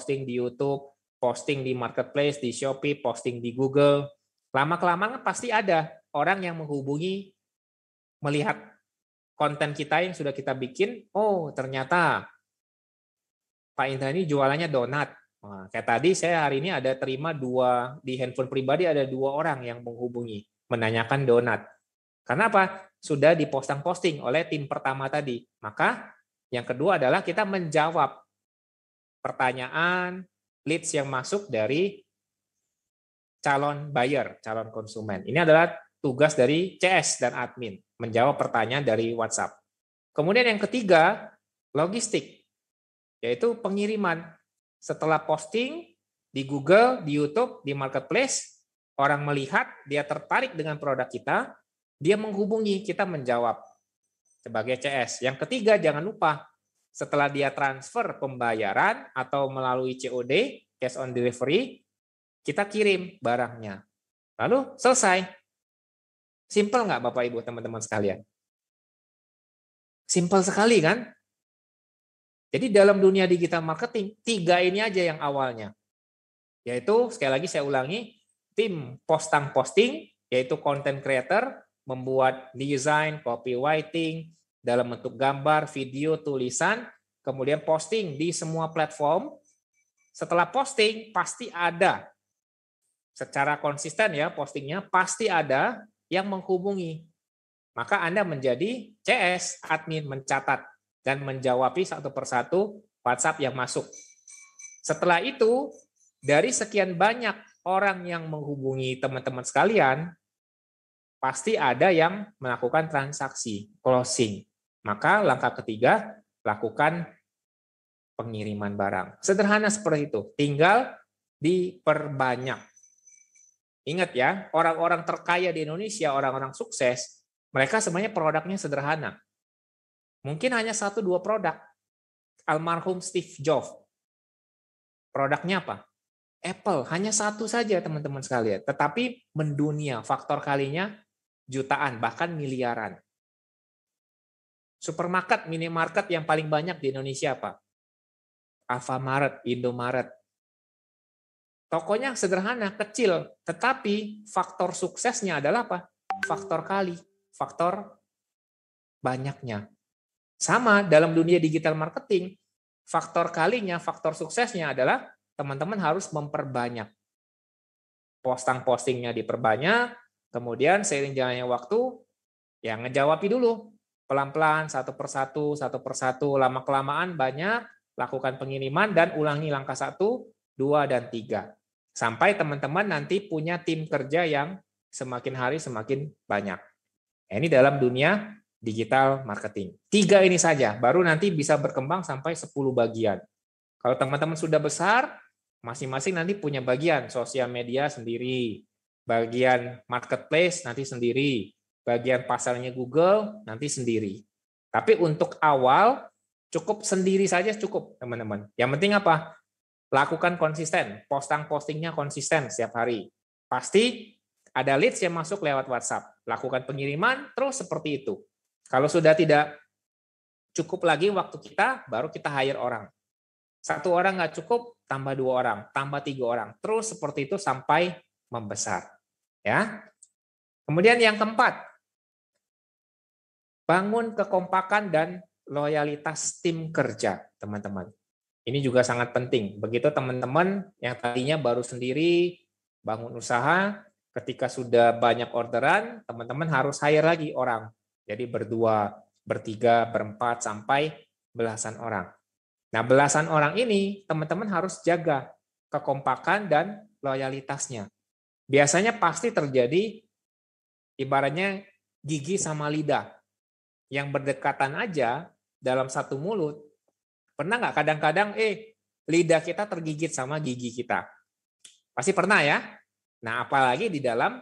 posting di YouTube, posting di Marketplace, di Shopee, posting di Google. Lama-kelamaan kan pasti ada orang yang menghubungi, melihat konten kita yang sudah kita bikin, oh ternyata Pak Indra ini jualannya donat. Nah, kayak tadi saya hari ini ada terima di handphone pribadi ada 2 orang yang menghubungi, menanyakan donat. Karena apa? Sudah diposting oleh tim pertama tadi. Maka yang kedua adalah kita menjawab pertanyaan leads yang masuk dari calon buyer, calon konsumen. Ini adalah tugas dari CS dan admin, menjawab pertanyaan dari WhatsApp. Kemudian yang ketiga, logistik, yaitu pengiriman. Setelah posting di Google, di YouTube, di Marketplace, orang melihat, dia tertarik dengan produk kita, dia menghubungi, kita menjawab sebagai CS. Yang ketiga, jangan lupa, setelah dia transfer pembayaran atau melalui COD, cash on delivery, kita kirim barangnya. Lalu selesai. Simple nggak Bapak Ibu, teman-teman sekalian? Simple sekali kan? Jadi dalam dunia digital marketing, 3 ini aja yang awalnya. Yaitu, sekali lagi saya ulangi, tim posting, yaitu content creator, membuat desain, copywriting, dalam bentuk gambar, video, tulisan, kemudian posting di semua platform. Setelah posting, pasti ada, secara konsisten ya postingnya, pasti ada yang menghubungi. Maka Anda menjadi CS, admin, mencatat, dan menjawabi satu persatu WhatsApp yang masuk. Setelah itu, dari sekian banyak orang yang menghubungi teman-teman sekalian, pasti ada yang melakukan transaksi, closing. Maka langkah ketiga, lakukan pengiriman barang. Sederhana seperti itu, tinggal diperbanyak. Ingat ya, orang-orang terkaya di Indonesia, orang-orang sukses, mereka sebenarnya produknya sederhana. Mungkin hanya 1-2 produk. Almarhum Steve Jobs, produknya apa? Apple, hanya 1 saja teman-teman sekalian. Tetapi mendunia, faktor kalinya jutaan, bahkan miliaran. Supermarket, minimarket yang paling banyak di Indonesia apa? Alfamart, Indomaret. Tokonya sederhana, kecil, tetapi faktor suksesnya adalah apa? Faktor kali, faktor banyaknya. Sama dalam dunia digital marketing, faktor kalinya, faktor suksesnya adalah teman-teman harus memperbanyak. Posting-postingnya diperbanyak, kemudian seiring jalannya waktu, ya ngejawabi dulu. Pelan-pelan, satu persatu, lama-kelamaan banyak, lakukan pengiriman, dan ulangi langkah 1, 2, dan 3. Sampai teman-teman nanti punya tim kerja yang semakin hari semakin banyak. Ini dalam dunia digital marketing. 3 ini saja, baru nanti bisa berkembang sampai 10 bagian. Kalau teman-teman sudah besar, masing-masing nanti punya bagian, sosial media sendiri, bagian marketplace nanti sendiri, bagian pasarnya Google nanti sendiri. Tapi untuk awal, cukup sendiri saja cukup, teman-teman. Yang penting apa? Lakukan konsisten, postingnya konsisten setiap hari. Pasti ada leads yang masuk lewat WhatsApp. Lakukan pengiriman, terus seperti itu. Kalau sudah tidak cukup lagi waktu kita, baru kita hire orang. 1 orang nggak cukup, tambah 2 orang, tambah 3 orang. Terus seperti itu sampai membesar. Ya. Kemudian yang keempat, bangun kekompakan dan loyalitas tim kerja, teman-teman. Ini juga sangat penting. Begitu teman-teman yang tadinya baru sendiri, bangun usaha, ketika sudah banyak orderan, teman-teman harus hire lagi orang. Jadi 2, 3, 4, sampai belasan orang. Nah, belasan orang ini teman-teman harus jaga kekompakan dan loyalitasnya. Biasanya pasti terjadi ibaratnya gigi sama lidah. Yang berdekatan aja dalam satu mulut. Pernah nggak kadang-kadang lidah kita tergigit sama gigi kita? Pasti pernah ya? Nah, apalagi di dalam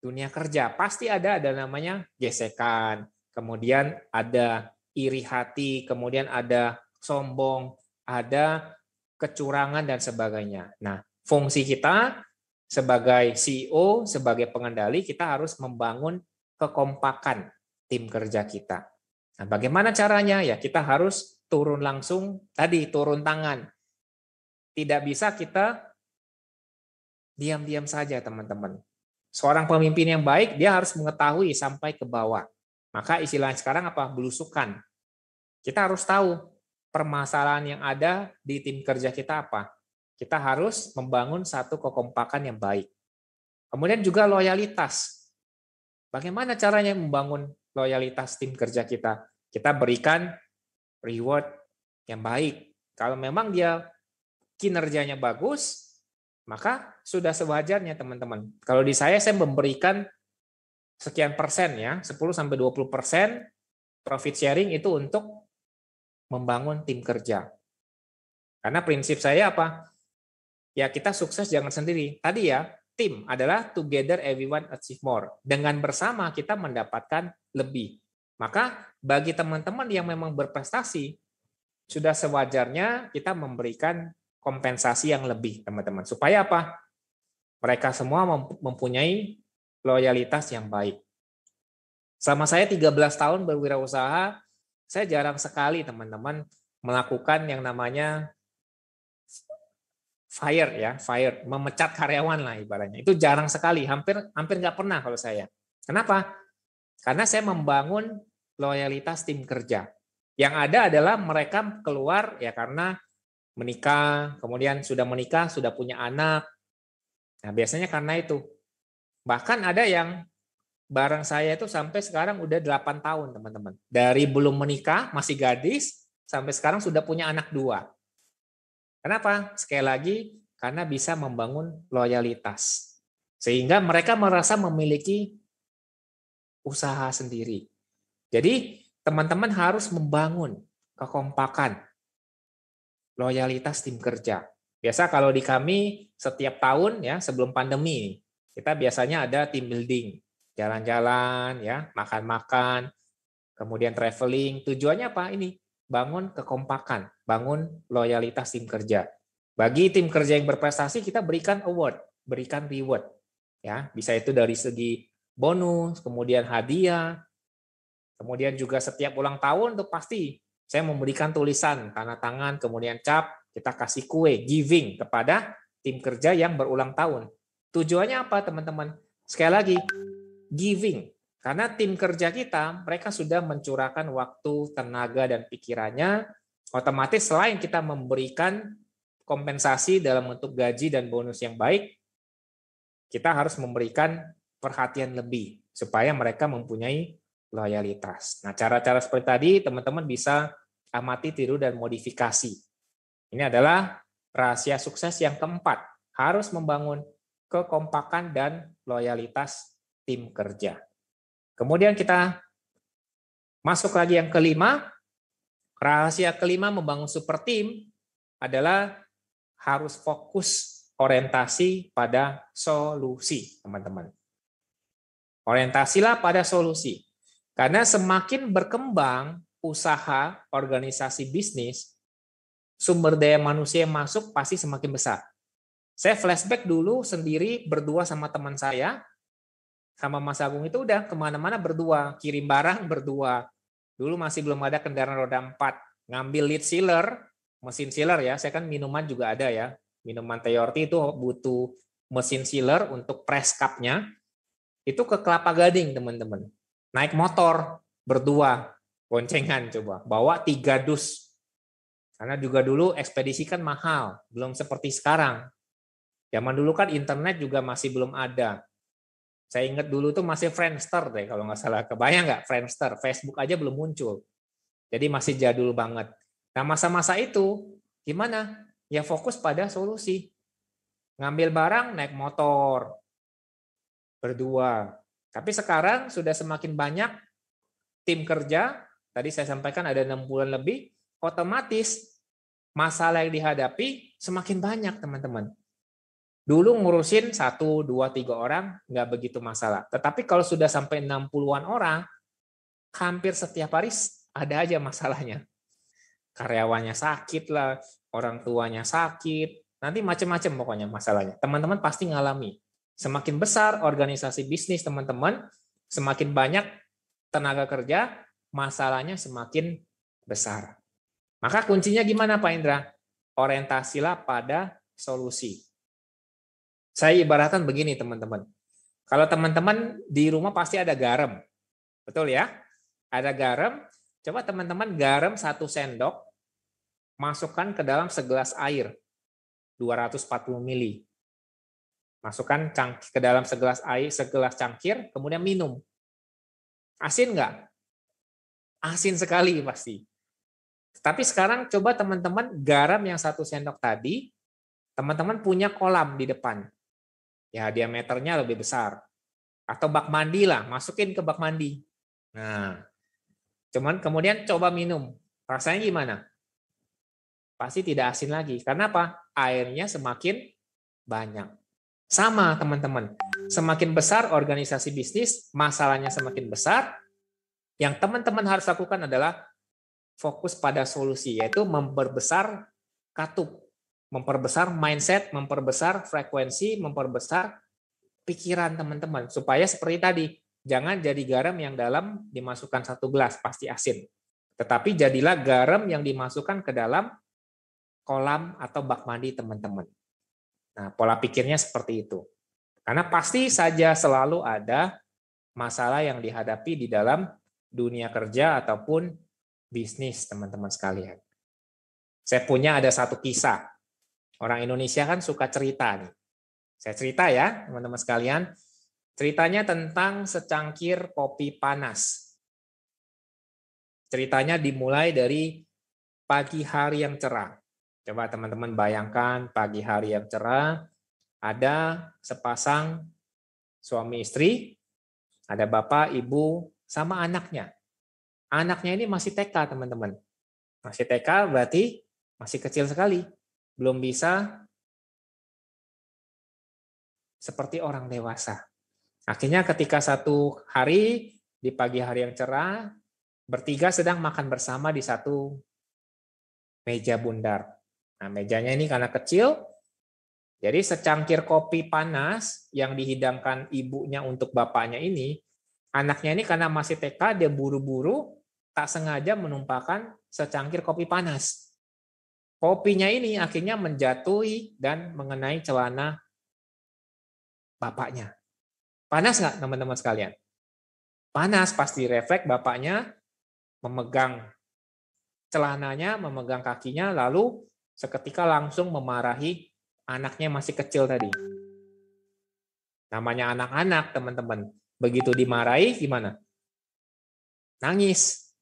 dunia kerja. Pasti ada namanya gesekan, kemudian ada iri hati, kemudian ada sombong, ada kecurangan, dan sebagainya. Nah, fungsi kita sebagai CEO, sebagai pengendali, kita harus membangun kekompakan tim kerja kita. Nah, bagaimana caranya? Ya, kita harus turun langsung, turun tangan. Tidak bisa kita diam-diam saja, teman-teman. Seorang pemimpin yang baik, dia harus mengetahui sampai ke bawah. Maka istilahnya sekarang apa? Belusukan. Kita harus tahu permasalahan yang ada di tim kerja kita apa. Kita harus membangun satu kekompakan yang baik. Kemudian juga loyalitas. Bagaimana caranya membangun loyalitas tim kerja kita? Kita berikan reward yang baik. Kalau memang dia kinerjanya bagus, maka sudah sewajarnya, teman-teman. Kalau di saya memberikan sekian persen ya, 10-20% profit sharing itu untuk membangun tim kerja. Karena prinsip saya apa? Ya kita sukses jangan sendiri. Tadi ya, tim adalah together everyone achieve more. Dengan bersama kita mendapatkan lebih. Maka bagi teman-teman yang memang berprestasi, sudah sewajarnya kita memberikan kompensasi yang lebih, teman-teman. Supaya apa? Mereka semua mempunyai loyalitas yang baik. Selama saya 13 tahun berwirausaha, saya jarang sekali, teman-teman, melakukan yang namanya fire, memecat karyawan lah ibaratnya. Itu jarang sekali, hampir nggak pernah kalau saya. Kenapa? Karena saya membangun loyalitas tim kerja. Yang ada adalah mereka keluar ya karena menikah, kemudian sudah menikah, sudah punya anak. Nah, biasanya karena itu. Bahkan ada yang bareng saya itu sampai sekarang udah 8 tahun, teman-teman. Dari belum menikah, masih gadis, sampai sekarang sudah punya anak 2. Kenapa? Sekali lagi, karena bisa membangun loyalitas. Sehingga mereka merasa memiliki usaha sendiri. Jadi, teman-teman harus membangun kekompakan, loyalitas tim kerja. Biasa kalau di kami, setiap tahun ya sebelum pandemi, kita biasanya ada team building. Jalan-jalan, ya, makan-makan, kemudian traveling. Tujuannya apa? Ini bangun kekompakan, bangun loyalitas tim kerja. Bagi tim kerja yang berprestasi, kita berikan award, berikan reward. Ya, bisa itu dari segi bonus, kemudian hadiah, kemudian juga setiap ulang tahun itu pasti saya memberikan tulisan, tanda tangan, kemudian cap, kita kasih kue, giving kepada tim kerja yang berulang tahun. Tujuannya apa, teman-teman? Sekali lagi, giving. Karena tim kerja kita, mereka sudah mencurahkan waktu, tenaga, dan pikirannya. Otomatis selain kita memberikan kompensasi dalam bentuk gaji dan bonus yang baik, kita harus memberikan perhatian lebih supaya mereka mempunyai loyalitas. Nah, cara-cara seperti tadi teman-teman bisa amati, tiru, dan modifikasi. Ini adalah rahasia sukses yang keempat. Harus membangun kekompakan dan loyalitas tim kerja. Kemudian kita masuk lagi yang kelima. Rahasia kelima membangun super team adalah harus fokus orientasi pada solusi, teman-teman. Orientasilah pada solusi. Karena semakin berkembang usaha, organisasi bisnis, sumber daya manusia yang masuk pasti semakin besar. Saya flashback dulu sendiri berdua sama teman saya, sama Mas Agung itu udah kemana-mana berdua, kirim barang berdua. Dulu masih belum ada kendaraan roda 4. Ngambil lead sealer, mesin sealer ya, saya kan minuman juga ada ya. Minuman Teyorti itu butuh mesin sealer untuk press cup-nya. Itu ke Kelapa Gading, teman-teman. Naik motor berdua, boncengan coba, bawa 3 dus. Karena juga dulu ekspedisi kan mahal, belum seperti sekarang. Zaman dulu kan internet juga masih belum ada. Saya ingat dulu tuh masih Friendster deh kalau nggak salah. Kebayang nggak Friendster? Facebook aja belum muncul. Jadi masih jadul banget. Nah masa-masa itu gimana? Ya fokus pada solusi. Ngambil barang naik motor berdua. Tapi sekarang sudah semakin banyak tim kerja. Tadi saya sampaikan ada 6 bulan lebih. Otomatis masalah yang dihadapi semakin banyak, teman-teman. Dulu ngurusin 1, 2, 3 orang nggak begitu masalah. Tetapi kalau sudah sampai 60-an orang, hampir setiap hari ada aja masalahnya. Karyawannya sakit lah, orang tuanya sakit, nanti macam-macam pokoknya masalahnya. Teman-teman pasti ngalami. Semakin besar organisasi bisnis teman-teman, semakin banyak tenaga kerja, masalahnya semakin besar. Maka kuncinya gimana Pak Indra? orientasilah pada solusi. Saya ibaratkan begini teman-teman. Kalau teman-teman di rumah pasti ada garam. Betul ya? Ada garam. Coba teman-teman garam 1 sendok masukkan ke dalam segelas air 240 ml. Masukkan ke dalam segelas air, segelas cangkir, kemudian minum. Asin nggak? Asin sekali pasti. Tapi sekarang coba teman-teman garam yang 1 sendok tadi, teman-teman punya kolam di depan. Ya diameternya lebih besar. Atau bak mandi lah, masukin ke bak mandi. Nah, cuman kemudian coba minum. Rasanya gimana? Pasti tidak asin lagi. Karena apa? Airnya semakin banyak. Sama teman-teman. Semakin besar organisasi bisnis, masalahnya semakin besar. Yang teman-teman harus lakukan adalah fokus pada solusi, yaitu memperbesar katup, memperbesar mindset, memperbesar frekuensi, memperbesar pikiran teman-teman. Supaya seperti tadi, jangan jadi garam yang dalam dimasukkan 1 gelas, pasti asin. Tetapi jadilah garam yang dimasukkan ke dalam kolam atau bak mandi teman-teman. Nah, pola pikirnya seperti itu. Karena pasti saja selalu ada masalah yang dihadapi di dalam dunia kerja ataupun bisnis, teman-teman sekalian. Saya punya ada 1 kisah. Orang Indonesia kan suka cerita nih. Saya cerita ya, teman-teman sekalian. Ceritanya tentang secangkir kopi panas. Ceritanya dimulai dari pagi hari yang cerah. Coba teman-teman bayangkan pagi hari yang cerah, ada sepasang suami istri, ada bapak, ibu, sama anaknya. Anaknya ini masih TK, teman-teman. Masih TK berarti masih kecil sekali. Belum bisa seperti orang dewasa. Akhirnya ketika 1 hari, di pagi hari yang cerah, bertiga sedang makan bersama di 1 meja bundar. Nah, mejanya ini karena kecil, jadi secangkir kopi panas yang dihidangkan ibunya untuk bapaknya ini, anaknya ini karena masih TK, dia buru-buru, tak sengaja menumpahkan secangkir kopi panas. Kopinya ini akhirnya menjatuhi dan mengenai celana bapaknya. Panas nggak teman-teman sekalian? Panas, pasti refleks bapaknya memegang celananya, memegang kakinya, lalu seketika langsung memarahi anaknya masih kecil tadi. Namanya anak-anak, teman-teman. Begitu dimarahi, gimana? Nangis.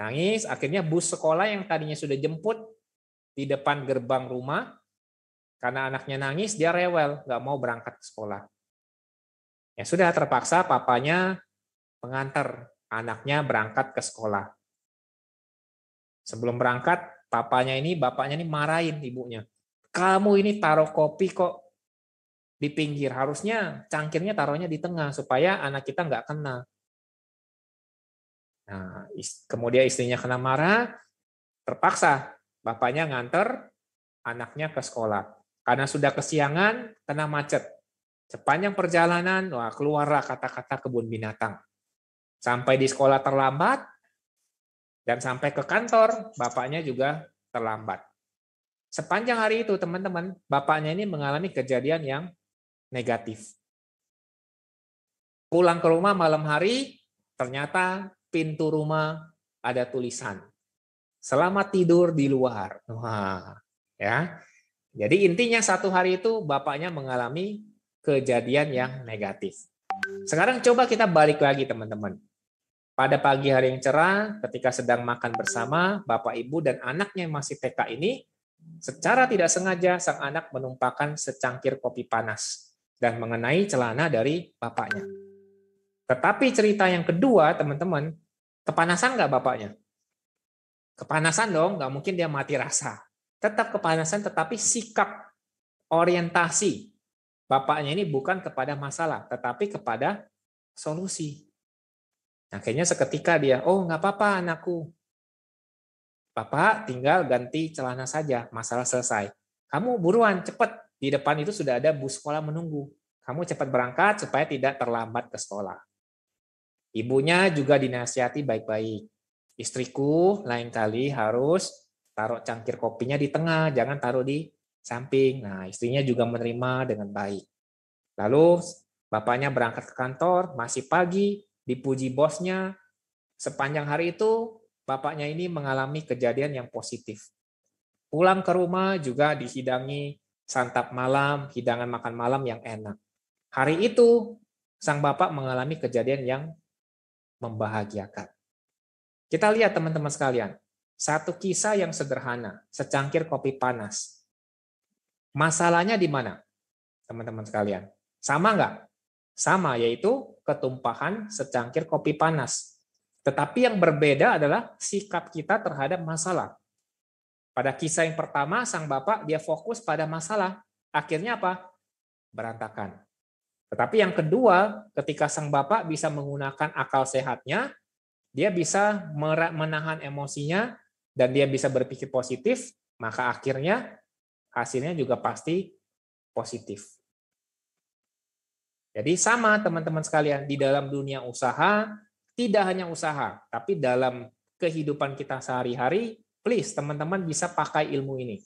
Nangis, akhirnya bus sekolah yang tadinya sudah jemput di depan gerbang rumah, karena anaknya nangis, dia rewel, nggak mau berangkat ke sekolah. Ya sudah, terpaksa papanya mengantar anaknya berangkat ke sekolah. Sebelum berangkat, bapaknya ini marahin ibunya. Kamu ini taruh kopi kok di pinggir, harusnya cangkirnya taruhnya di tengah supaya anak kita nggak kena. Nah, kemudian istrinya kena marah, terpaksa bapaknya nganter anaknya ke sekolah. Karena sudah kesiangan, kena macet. Sepanjang perjalanan, wah keluarlah kata-kata kebun binatang. Sampai di sekolah terlambat, dan sampai ke kantor, bapaknya juga terlambat. Sepanjang hari itu, teman-teman, bapaknya ini mengalami kejadian yang negatif. Pulang ke rumah malam hari, ternyata pintu rumah ada tulisan, "Selamat tidur di luar." Wah, ya. Jadi intinya 1 hari itu bapaknya mengalami kejadian yang negatif. Sekarang coba kita balik lagi, teman-teman. Pada pagi hari yang cerah, ketika sedang makan bersama, bapak, ibu, dan anaknya yang masih TK ini, secara tidak sengaja sang anak menumpahkan secangkir kopi panas dan mengenai celana dari bapaknya. Tetapi cerita yang kedua, teman-teman, kepanasan nggak bapaknya? Kepanasan dong, nggak mungkin dia mati rasa. Tetap kepanasan, tetapi sikap orientasi bapaknya ini bukan kepada masalah, tetapi kepada solusi. Akhirnya seketika dia, oh nggak apa-apa anakku. Bapak tinggal ganti celana saja, masalah selesai. Kamu buruan, cepat. Di depan itu sudah ada bus sekolah menunggu. Kamu cepat berangkat supaya tidak terlambat ke sekolah. Ibunya juga dinasihati baik-baik. Istriku lain kali harus taruh cangkir kopinya di tengah, jangan taruh di samping. Nah, istrinya juga menerima dengan baik. Lalu bapaknya berangkat ke kantor, masih pagi, dipuji bosnya. Sepanjang hari itu, bapaknya ini mengalami kejadian yang positif. Pulang ke rumah juga dihidangi santap malam, hidangan makan malam yang enak. Hari itu, sang bapak mengalami kejadian yang membahagiakan. Kita lihat teman-teman sekalian, satu kisah yang sederhana, secangkir kopi panas. Masalahnya di mana, teman-teman sekalian? Sama nggak? Sama, yaitu ketumpahan secangkir kopi panas. Tetapi yang berbeda adalah sikap kita terhadap masalah. Pada kisah yang pertama, sang bapak dia fokus pada masalah. Akhirnya apa? Berantakan. Tetapi yang kedua, ketika sang bapak bisa menggunakan akal sehatnya, dia bisa menahan emosinya, dan dia bisa berpikir positif, maka akhirnya hasilnya juga pasti positif. Jadi sama teman-teman sekalian, di dalam dunia usaha, tidak hanya usaha, tapi dalam kehidupan kita sehari-hari, please teman-teman bisa pakai ilmu ini.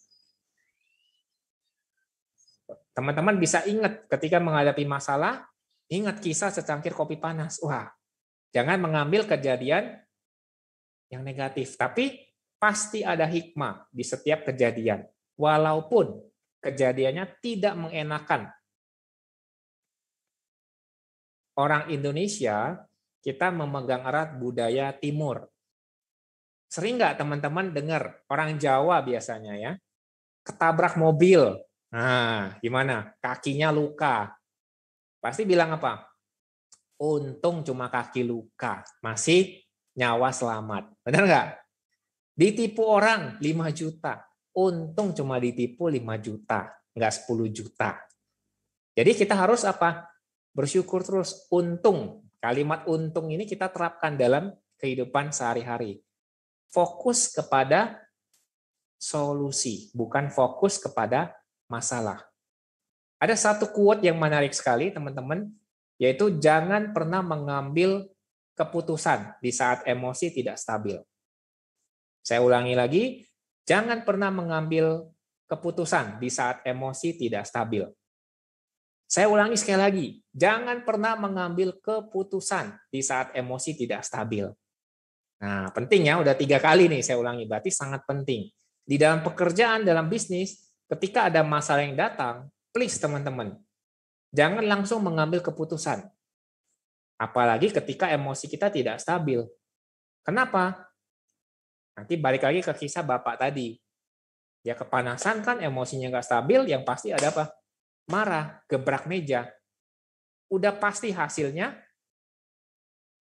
Teman-teman bisa ingat ketika menghadapi masalah, ingat kisah secangkir kopi panas. Wah, jangan mengambil kejadian yang negatif, tapi pasti ada hikmah di setiap kejadian. Walaupun kejadiannya tidak mengenakan. Orang Indonesia, kita memegang erat budaya timur. Sering nggak teman-teman dengar orang Jawa biasanya ya, ketabrak mobil. Nah, gimana? Kakinya luka. Pasti bilang apa? Untung cuma kaki luka, masih nyawa selamat. Benar nggak? Ditipu orang 5 juta. Untung cuma ditipu 5 juta, nggak 10 juta. Jadi kita harus apa? Bersyukur terus. Untung. Kalimat untung ini kita terapkan dalam kehidupan sehari-hari. Fokus kepada solusi, bukan fokus kepada masalah. Ada satu quote yang menarik sekali, teman-teman, yaitu jangan pernah mengambil keputusan di saat emosi tidak stabil. Saya ulangi lagi, jangan pernah mengambil keputusan di saat emosi tidak stabil. Saya ulangi sekali lagi, jangan pernah mengambil keputusan di saat emosi tidak stabil. Nah, penting ya, udah 3 kali nih saya ulangi, berarti sangat penting. Di dalam pekerjaan, dalam bisnis, ketika ada masalah yang datang, please teman-teman, jangan langsung mengambil keputusan. Apalagi ketika emosi kita tidak stabil. Kenapa? Nanti balik lagi ke kisah bapak tadi. Ya kepanasan kan, emosinya nggak stabil, yang pasti ada apa? Marah, gebrak meja. Udah pasti hasilnya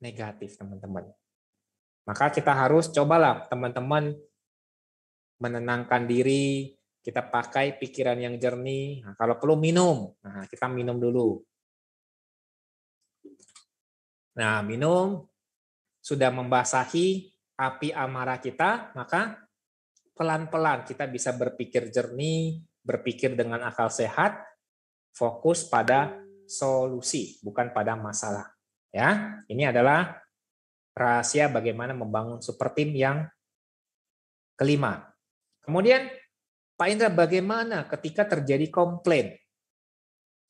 negatif, teman-teman. Maka kita harus cobalah, teman-teman, menenangkan diri, kita pakai pikiran yang jernih. Nah, kalau perlu minum, nah, kita minum dulu. Nah, minum, sudah membasahi api amarah kita, maka pelan-pelan kita bisa berpikir jernih, berpikir dengan akal sehat, fokus pada solusi, bukan pada masalah. Ya, ini adalah rahasia bagaimana membangun super team yang kelima. Kemudian, Pak Indra, bagaimana ketika terjadi komplain?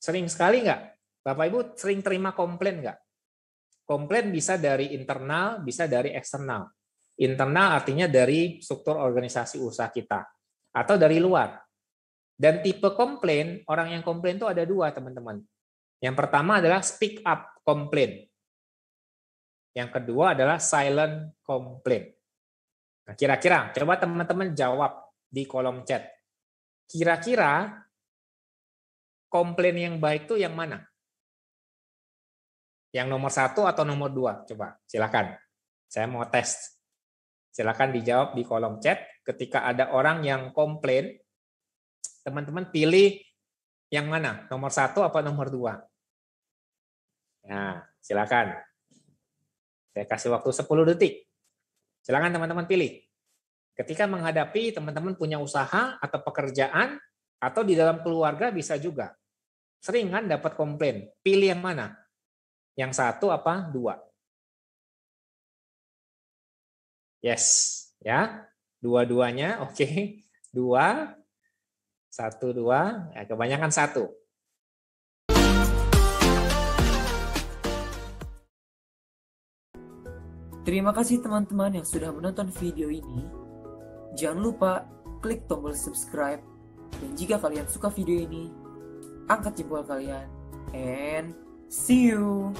Sering sekali nggak? Bapak Ibu sering terima komplain nggak? Komplain bisa dari internal, bisa dari eksternal. Internal artinya dari struktur organisasi usaha kita, atau dari luar. Dan tipe komplain, orang yang komplain itu ada 2, teman-teman. Yang pertama adalah speak up komplain. Yang kedua adalah silent complaint. Nah, kira-kira, coba teman-teman jawab di kolom chat. Kira-kira komplain yang baik itu yang mana? Yang nomor 1 atau nomor 2? Coba, silakan. Saya mau tes. Silakan dijawab di kolom chat. Ketika ada orang yang komplain, teman-teman pilih yang mana? Nomor 1 apa nomor 2? Nah, silakan. Saya kasih waktu 10 detik. Silakan teman-teman pilih. Ketika menghadapi teman-teman punya usaha atau pekerjaan, atau di dalam keluarga bisa juga. Sering kan dapat komplain. Pilih yang mana? Yang 1 apa 2? Yes, ya. Dua-duanya, oke. 2, 1, 2. Ya, kebanyakan 1. Terima kasih teman-teman yang sudah menonton video ini. Jangan lupa klik tombol subscribe. Dan jika kalian suka video ini, angkat jempol kalian. And see you!